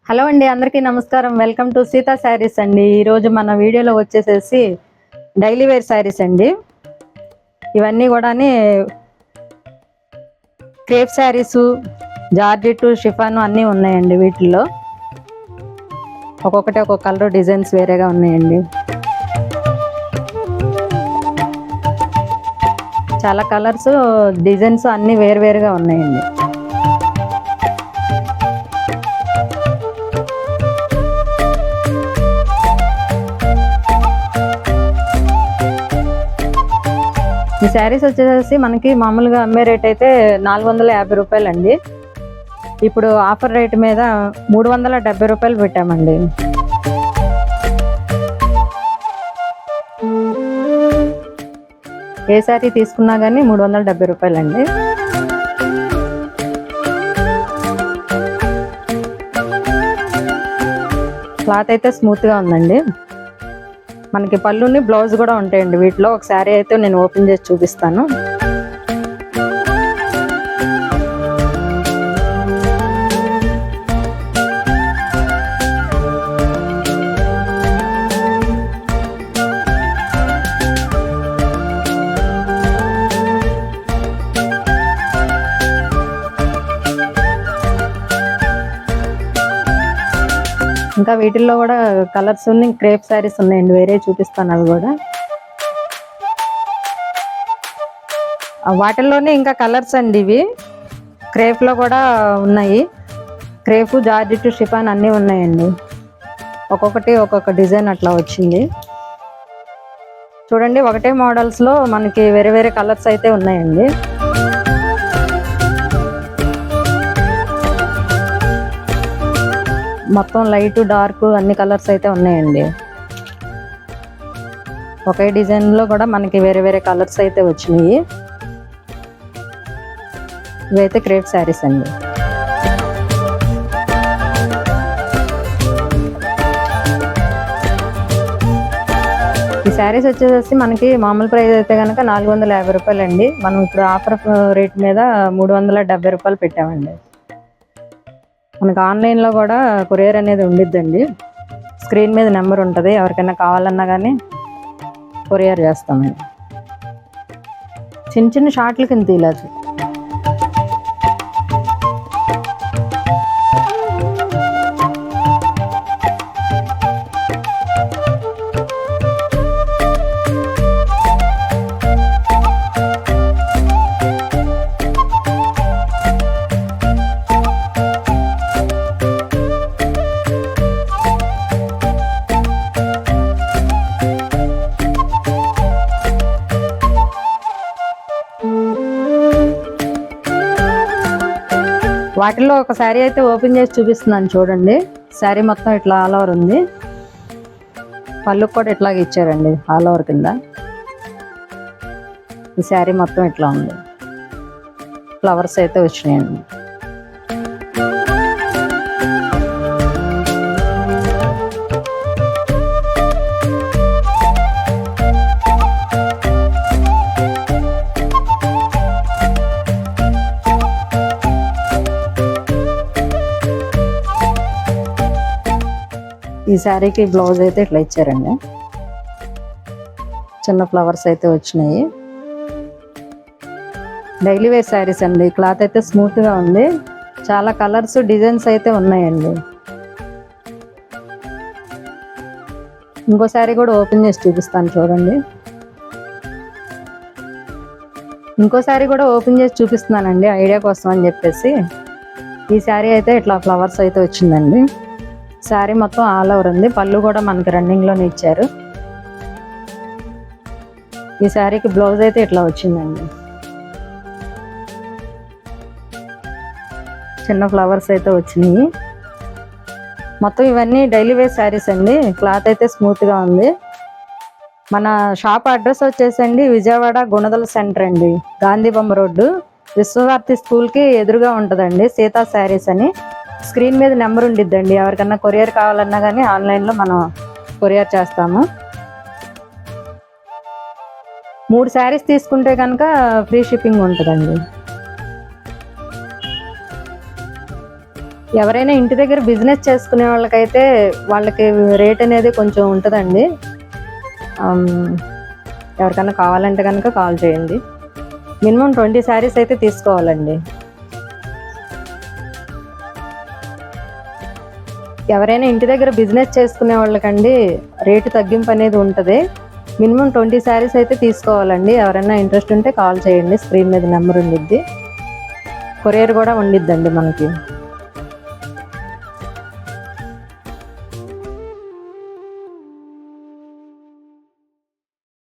Hello అండి, అందరికీ నమస్కారం. వెల్కమ్ టు సీతా శారీస్ అండి. ఈరోజు మన వీడియోలో వచ్చేసేసి డైలీ వేర్ శారీస్ అండి. ఇవన్నీ కూడా క్రేప్ శారీసు, జార్జెట్, షిఫాను అన్నీ ఉన్నాయండి. వీటిల్లో ఒక్కొక్కటి ఒక్కొక్క కలర్ డిజైన్స్ వేరేగా ఉన్నాయండి. చాలా కలర్స్ డిజైన్స్ అన్నీ వేరువేరుగా ఉన్నాయండి. ఈ శారీస్ వచ్చేసి మనకి మామూలుగా అమ్మే రేట్ అయితే 450 రూపాయలండి. ఇప్పుడు ఆఫర్ రేట్ మీద 370 రూపాయలు పెట్టామండి. ఏ శారీ తీసుకున్నా కానీ 370 రూపాయలండి. క్లాత్ అయితే స్మూత్గా ఉందండి. మనకి పళ్ళుని బ్లౌజ్ కూడా ఉంటాయండి. వీటిలో ఒక శారీ అయితే నేను ఓపెన్ చేసి చూపిస్తాను. ఇంకా వీటిల్లో కూడా కలర్స్ ఉన్నాయి, క్రేప్ శారీస్ ఉన్నాయండి. వేరే చూపిస్తాను అవి కూడా. వాటిల్లోనే ఇంకా కలర్స్ అండి. ఇవి క్రేప్లో కూడా ఉన్నాయి. క్రేపు, జార్జెట్, షిఫాన్ అన్నీ ఉన్నాయండి. ఒక్కొక్కటి ఒక్కొక్క డిజైన్ అట్లా వచ్చింది. చూడండి, ఒకటే మోడల్స్లో మనకి వేరే వేరే కలర్స్ అయితే ఉన్నాయండి. మొత్తం లైట్, డార్క్ అన్ని కలర్స్ అయితే ఉన్నాయండి. ఒకే డిజైన్లో కూడా మనకి వేరే వేరే కలర్స్ అయితే వచ్చినాయి. ఇవైతే క్రేప్ శారీస్ అండి. ఈ శారీస్ వచ్చేసి మనకి మామూలు ప్రైస్ అయితే కనుక 450 రూపాయలండి. మనం ఇప్పుడు ఆఫర్ రేట్ మీద 370 రూపాయలు పెట్టామండి. మనకు ఆన్లైన్లో కూడా కొరియర్ అనేది ఉండిద్దండి. స్క్రీన్ మీద నెంబర్ ఉంటుంది. ఎవరికైనా కావాలన్నా కానీ కొరియర్ చేస్తామండి. చిన్న చిన్న షార్ట్ల కింద తీయలేదు. వాటిల్లో ఒక శారీ అయితే ఓపెన్ చేసి చూపిస్తున్నాను చూడండి. శారీ మొత్తం ఇట్లా ఆల్ ఓవర్ ఉంది. పళ్ళుకి కూడా ఇట్లాగే ఇచ్చారండి ఆల్ ఓవర్ కింద. ఈ శారీ మొత్తం ఇట్లా ఉంది. ఫ్లవర్స్ అయితే వచ్చినాయండి. ఈ శారీకి బ్లౌజ్ అయితే ఇట్లా ఇచ్చారండి. చిన్న ఫ్లవర్స్ అయితే వచ్చినాయి. డైలీ వేర్ శారీస్ అండి. క్లాత్ అయితే స్మూత్గా ఉంది. చాలా కలర్స్, డిజైన్స్ అయితే ఉన్నాయండి. ఇంకో శారీ కూడా ఓపెన్ చేసి చూపిస్తాను చూడండి. ఇంకో శారీ కూడా ఓపెన్ చేసి చూపిస్తున్నానండి ఐడియా కోసం అని చెప్పేసి. ఈ శారీ అయితే ఇట్లా ఫ్లవర్స్ అయితే వచ్చిందండి. శారీ మొత్తం ఆల్ ఓవర్ ఉంది. పళ్ళు కూడా మనకి రన్నింగ్లోనే ఇచ్చారు. ఈ శారీకి బ్లౌజ్ అయితే ఇట్లా వచ్చిందండి. చిన్న ఫ్లవర్స్ అయితే వచ్చినాయి. మొత్తం ఇవన్నీ డైలీ వేర్ శారీస్ అండి. క్లాత్ అయితే స్మూత్గా ఉంది. మన షాప్ అడ్రస్ వచ్చేసండి విజయవాడ గుణదల సెంటర్ అండి, గాంధీ బొమ్మ రోడ్డు, విశ్వభారతి స్కూల్కి ఎదురుగా ఉంటుందండి సీతా శారీస్ అని. స్క్రీన్ మీద నెంబర్ ఉండిద్దండి. ఎవరికన్నా కొరియర్ కావాలన్నా కానీ ఆన్లైన్లో మనం కొరియర్ చేస్తాము. 3 శారీస్ తీసుకుంటే కనుక ఫ్రీ షిప్పింగ్ ఉంటుందండి. ఎవరైనా ఇంటి దగ్గర బిజినెస్ చేసుకునే వాళ్ళకైతే వాళ్ళకి రేట్ అనేది కొంచెం ఉంటుందండి. ఎవరికైనా కావాలంటే కనుక కాల్ చేయండి. మినిమం 20 శారీస్ అయితే తీసుకోవాలండి. ఎవరైనా ఇంటి దగ్గర బిజినెస్ చేసుకునే వాళ్ళకండి రేటు తగ్గింపు అనేది ఉంటుంది. మినిమం 20 శారీస్ అయితే తీసుకోవాలండి. ఎవరైనా ఇంట్రెస్ట్ ఉంటే కాల్ చేయండి. స్క్రీన్ మీద నెంబర్ ఉండిద్ది. కొరియర్ కూడా ఉండిద్దండి మనకి.